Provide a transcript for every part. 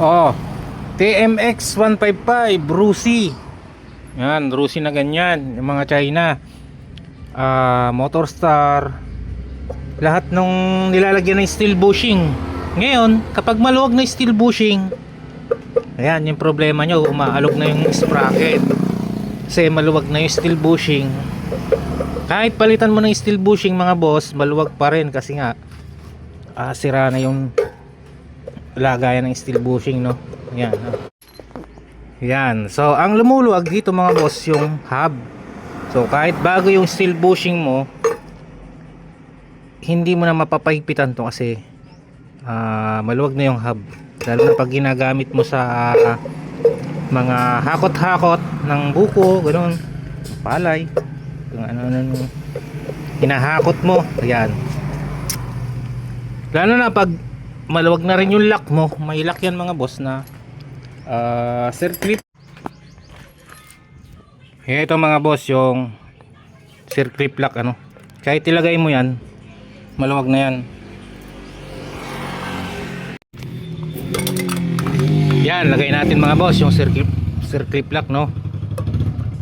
Oh, TMX 155 Brucey. Yan, Brucey na ganyan, yung mga China. Motor Star. Lahat nung nilalagyan ng steel bushing. Ngayon, kapag maluwag na steel bushing, ayan, yung problema nyo, umaalog na yung sprocket. Kasi maluwag na yung steel bushing. Kahit palitan mo ng steel bushing mga boss, maluwag pa rin kasi nga sira na yung lagayan ng steel bushing, no? Ayan, yan. So ang lumuluwag dito mga boss yung hub. So kahit bago yung steel bushing mo, hindi mo na mapapahigpitan to kasi maluwag na yung hub, lalo na pag ginagamit mo sa mga hakot-hakot ng buko, ganoon, palay, kung ano hinahakot mo. Ayan, lalo na pag maluwag na rin yung lock mo. May lock yan mga boss na circlip. Ito mga boss yung circlip lock, ano, kahit ilagay mo yan, maluwag na yan. Yan, lagay natin mga boss yung circlip lock, no.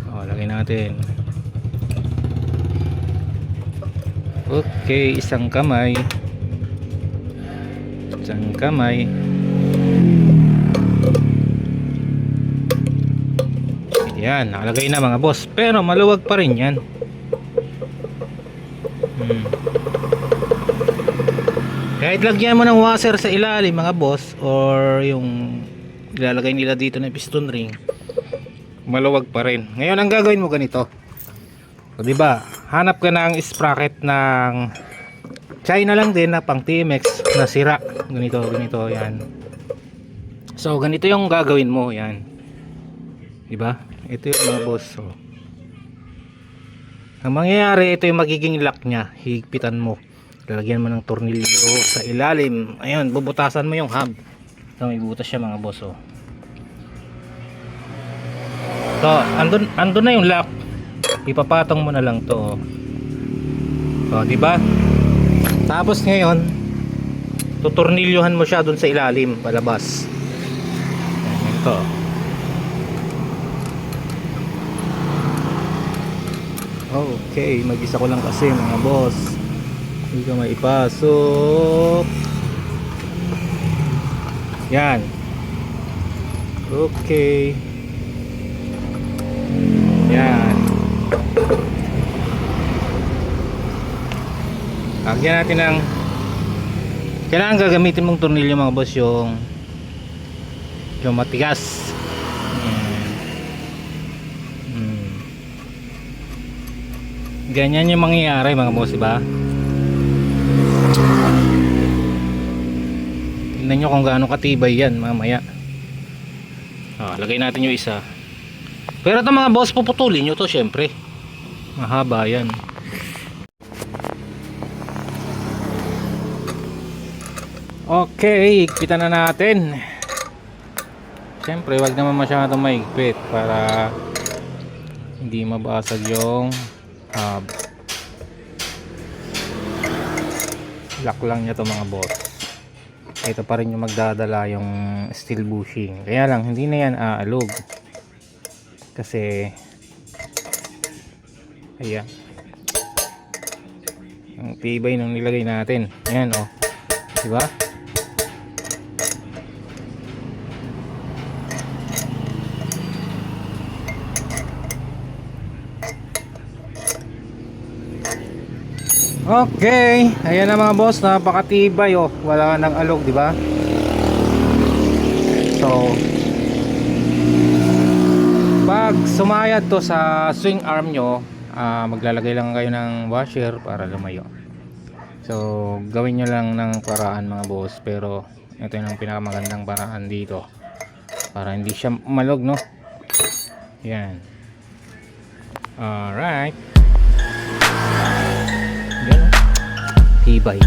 Lagay natin. Okay, isang kamay. Yan, nakalagay na mga boss, pero maluwag pa rin yan. Kahit lagyan mo ng washer sa ilalim mga boss, or yung ilalagay nila dito na piston ring, maluwag pa rin. Ngayon ang gagawin mo ganito, so, diba, hanap ka ng sprocket ng China lang din na pang TMX na sira, ganito, yan. So ganito yung gagawin mo, yan, diba? Ito yung mga boss. So ang mangyayari, ito yung magiging lock nya. Higpitan mo, lalagyan mo ng tornilyo sa ilalim. Ayun, bubutasan mo yung hub. So may butas siya mga boss. So andun na yung lock, ipapatong mo na lang to. So diba? Tapos ngayon, tutornilyohan mo siya dun sa ilalim, palabas. Ito. Okay, mag-isa ko lang kasi mga boss, hindi ka maipasok. Yan. Okay. Yan. Lagyan natin ng, kailangan gagamitin mong tornilyo mga boss yung matigas. Ganyan yung mangyayari mga boss, diba? Tingnan nyo kung gaano katibay yan mamaya. Lagay natin yung isa. Pero ito mga boss, puputulin nyo to syempre, mahaba yan. Okay, higpitan na natin. Siyempre, wag naman masyadong mahigpit para hindi mabasag yung hub. Lock lang niya to mga boss. Ito pa rin yung magdadala yung steel bushing. Kaya lang, hindi na yan aalog. Kasi, ayan, ang tibay nung nilagay natin. Ayan, oh, diba? Okay, ayan na mga boss, napakatibay, oh, wala nang alog, di ba? So pag sumayad to sa swing arm nyo, maglalagay lang kayo ng washer para lumayo. So gawin nyo lang ng paraan mga boss, pero ito yung pinakamagandang paraan dito para hindi siya malog, no? Yan. Alright, tibay.